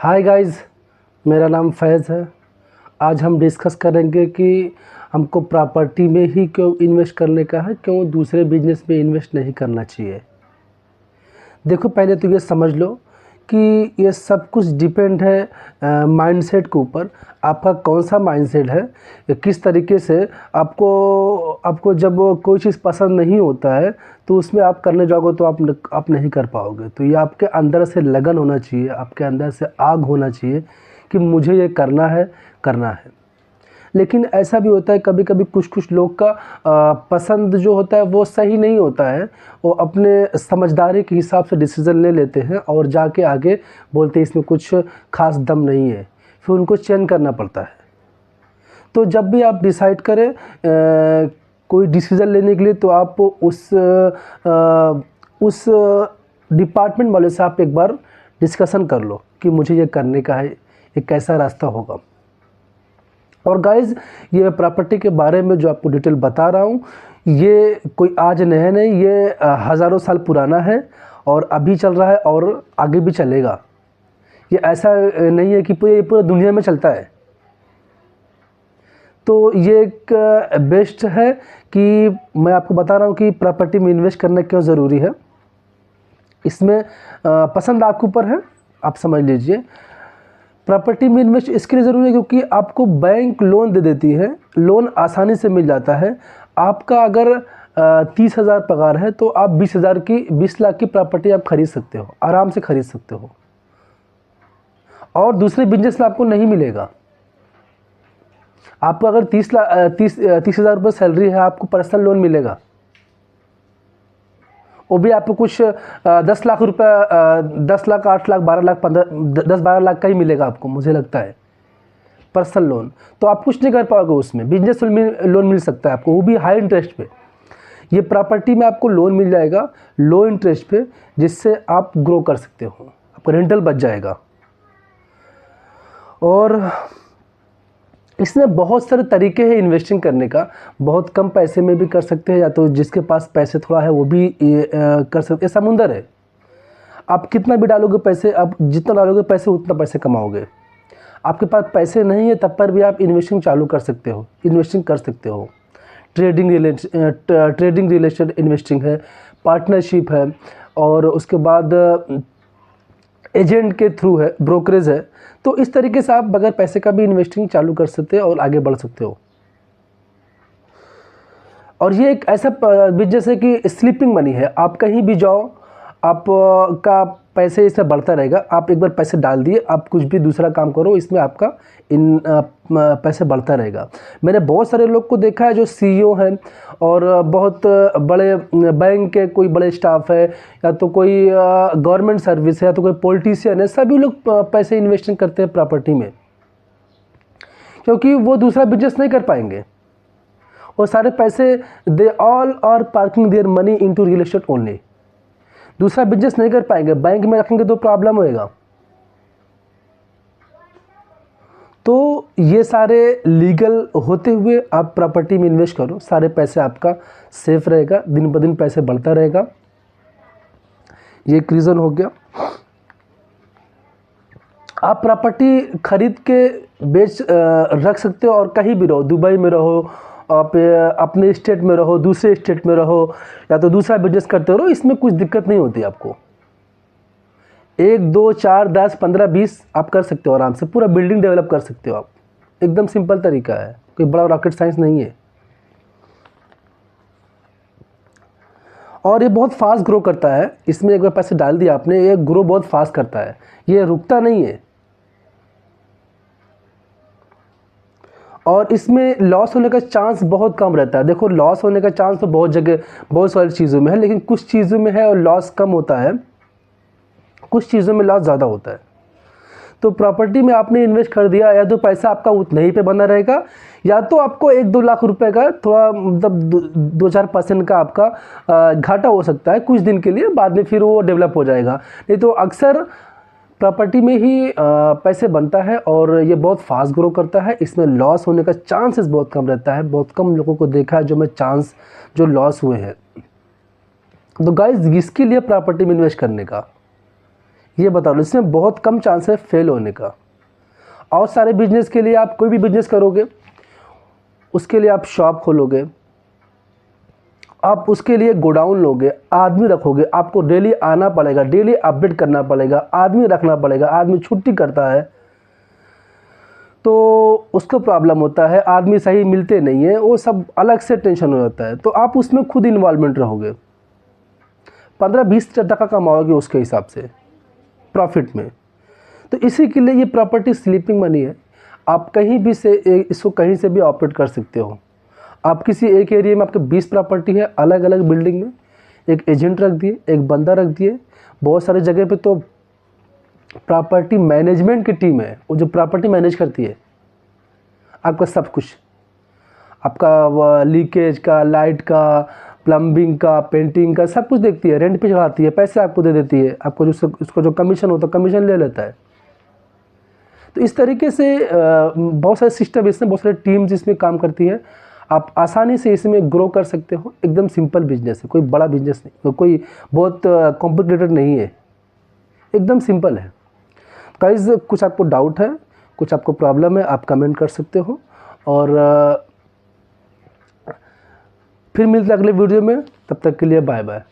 Hi guys, मेरा नाम फैज़ है। आज हम डिस्कस करेंगे कि हमको प्रॉपर्टी में ही क्यों इन्वेस्ट करने का है, क्यों दूसरे बिजनेस में इन्वेस्ट नहीं करना चाहिए। देखो, पहले तो ये समझ लो कि ये सब कुछ डिपेंड है माइंडसेट के ऊपर। आपका कौन सा माइंडसेट है, किस तरीके से आपको जब कोई चीज़ पसंद नहीं होता है तो उसमें आप करने जाओगे तो आप नहीं कर पाओगे। तो ये आपके अंदर से लगन होना चाहिए, आपके अंदर से आग होना चाहिए कि मुझे ये करना है, करना है। लेकिन ऐसा भी होता है कभी कभी कुछ लोग का पसंद जो होता है वो सही नहीं होता है। वो अपने समझदारी के हिसाब से डिसीज़न ले लेते हैं और जाके आगे बोलते हैं इसमें कुछ खास दम नहीं है, फिर उनको चेंज करना पड़ता है। तो जब भी आप डिसाइड करें कोई डिसीज़न लेने के लिए तो आप उस डिपार्टमेंट वाले से आप एक बार डिस्कशन कर लो कि मुझे ये करने का है, ये कैसा रास्ता होगा। और गाइज़, ये प्रॉपर्टी के बारे में जो आपको डिटेल बता रहा हूँ ये कोई आज नया नहीं, ये हज़ारों साल पुराना है और अभी चल रहा है और आगे भी चलेगा। ये ऐसा नहीं है कि पूरे दुनिया में चलता है। तो ये एक बेस्ट है कि मैं आपको बता रहा हूँ कि प्रॉपर्टी में इन्वेस्ट करना क्यों ज़रूरी है। इसमें पसंद आपके ऊपर है, आप समझ लीजिए। प्रॉपर्टी में इन्वेस्ट इसके लिए ज़रूरी है क्योंकि आपको बैंक लोन दे देती है, लोन आसानी से मिल जाता है। आपका अगर 30,000 पगार है तो आप 20 लाख की प्रॉपर्टी आप खरीद सकते हो, आराम से खरीद सकते हो। और दूसरे बिजनेस में आपको नहीं मिलेगा। आपको अगर 30,000 रुपये सैलरी है, आपको पर्सनल लोन मिलेगा, वो भी आपको कुछ 10 लाख रुपये, 10 लाख, 8 लाख, 12 लाख, 10-12 लाख का ही मिलेगा आपको, मुझे लगता है, पर्सनल लोन। तो आप कुछ नहीं कर पाओगे उसमें। बिजनेस लोन मिल सकता है आपको, वो भी हाई इंटरेस्ट पे। ये प्रॉपर्टी में आपको लोन मिल जाएगा लो इंटरेस्ट पे, जिससे आप ग्रो कर सकते हो, आपका रेंटल बच जाएगा। और इसमें बहुत सारे तरीके हैं इन्वेस्टिंग करने का। बहुत कम पैसे में भी कर सकते हैं, या तो जिसके पास पैसे थोड़ा है वो भी कर सकते हैं। समुंदर है, आप कितना भी डालोगे पैसे, आप जितना डालोगे पैसे उतना पैसे कमाओगे। आपके पास पैसे नहीं है तब पर भी आप इन्वेस्टिंग चालू कर सकते हो, इन्वेस्टिंग कर सकते हो। ट्रेडिंग रिलेटेड इन्वेस्टिंग है, पार्टनरशिप है, और उसके बाद एजेंट के थ्रू है, ब्रोकरेज है। तो इस तरीके से आप बगैर पैसे का भी इन्वेस्टिंग चालू कर सकते हो और आगे बढ़ सकते हो। और ये एक ऐसा बिजनेस है कि स्लीपिंग मनी है। आप कहीं भी जाओ, आप का पैसे इसमें बढ़ता रहेगा। आप एक बार पैसे डाल दिए, आप कुछ भी दूसरा काम करो, इसमें आपका पैसे बढ़ता रहेगा। मैंने बहुत सारे लोग को देखा है जो सीईओ हैं और बहुत बड़े बैंक के कोई बड़े स्टाफ है, या तो कोई गवर्नमेंट सर्विस है, या तो कोई पॉलिटिशियन है। सभी लोग पैसे इन्वेस्टिंग करते हैं प्रॉपर्टी में, क्योंकि वो दूसरा बिजनेस नहीं कर पाएंगे। और सारे पैसे they all are parking their money into real estate only. दूसरा बिजनेस नहीं कर पाएंगे, बैंक में रखेंगे तो प्रॉब्लम होएगा। तो ये सारे लीगल होते हुए आप प्रॉपर्टी में इन्वेस्ट करो, सारे पैसे आपका सेफ रहेगा, दिन ब दिन पैसे बढ़ता रहेगा। ये एक रीज़न हो गया। आप प्रॉपर्टी खरीद के रख सकते हो और कहीं भी रहो, दुबई में रहो, आप अपने स्टेट में रहो, दूसरे स्टेट में रहो, या तो दूसरा बिजनेस करते रहो। इसमें कुछ दिक्कत नहीं होती आपको। 1, 2, 4, 10, 15, 20 आप कर सकते हो आराम से। पूरा बिल्डिंग डेवलप कर सकते हो आप। एकदम सिंपल तरीका है, कोई बड़ा रॉकेट साइंस नहीं है। और ये बहुत फास्ट ग्रो करता है। इसमें एक बार पैसे डाल दिया आपने, ये ग्रो बहुत फास्ट करता है, ये रुकता नहीं है। और इसमें लॉस होने का चांस बहुत कम रहता है। देखो, लॉस होने का चांस तो बहुत जगह, बहुत सारी चीज़ों में है, लेकिन कुछ चीज़ों में है और लॉस कम होता है, कुछ चीज़ों में लॉस ज़्यादा होता है। तो प्रॉपर्टी में आपने इन्वेस्ट कर दिया, या तो पैसा आपका उतना ही पे बना रहेगा, या तो आपको 1-2 लाख रुपए का थोड़ा मतलब 2-4% का आपका घाटा हो सकता है कुछ दिन के लिए, बाद में फिर वो डेवलप हो जाएगा। नहीं तो अक्सर प्रॉपर्टी में ही पैसे बनता है और ये बहुत फास्ट ग्रो करता है। इसमें लॉस होने का चांसेस बहुत कम रहता है। बहुत कम लोगों को देखा है जो लॉस हुए हैं। तो गाइस, इसके लिए प्रॉपर्टी में इन्वेस्ट करने का ये बता दो, इसमें बहुत कम चांस है फेल होने का। और सारे बिजनेस के लिए, आप कोई भी बिजनेस करोगे उसके लिए आप शॉप खोलोगे, आप उसके लिए गोडाउन लोगे, आदमी रखोगे, आपको डेली आना पड़ेगा, डेली अपडेट करना पड़ेगा, आदमी रखना पड़ेगा। आदमी छुट्टी करता है तो उसको प्रॉब्लम होता है, आदमी सही मिलते नहीं है, वो सब अलग से टेंशन हो जाता है। तो आप उसमें खुद इन्वॉल्वमेंट रहोगे, 15-20 टका कमाओगे उसके हिसाब से प्रॉफिट में। तो इसी के लिए ये प्रॉपर्टी स्लीपिंग मनी है। आप कहीं भी से इसको कहीं से भी ऑपरेट कर सकते हो। आप किसी एक एरिया में आपके 20 प्रॉपर्टी है अलग अलग बिल्डिंग में, एक एजेंट रख दिए, एक बंदा रख दिए। बहुत सारे जगह पे तो प्रॉपर्टी मैनेजमेंट की टीम है, वो जो प्रॉपर्टी मैनेज करती है आपका सब कुछ, आपका लीकेज का, लाइट का, प्लम्बिंग का, पेंटिंग का, सब कुछ देखती है, रेंट पे चढ़ाती है, पैसे आपको दे देती है, आपको जो उसको जो कमीशन होता है कमीशन ले लेता है। तो इस तरीके से बहुत सारे सिस्टम इसमें, बहुत सारे टीम्स इसमें काम करती है। आप आसानी से इसमें ग्रो कर सकते हो। एकदम सिंपल बिजनेस है, कोई बड़ा बिजनेस नहीं, कोई बहुत कॉम्प्लिकेटेड नहीं है, एकदम सिंपल है। गाइस, कुछ आपको डाउट है, कुछ आपको प्रॉब्लम है, आप कमेंट कर सकते हो। और फिर मिलते हैं अगले वीडियो में, तब तक के लिए बाय बाय।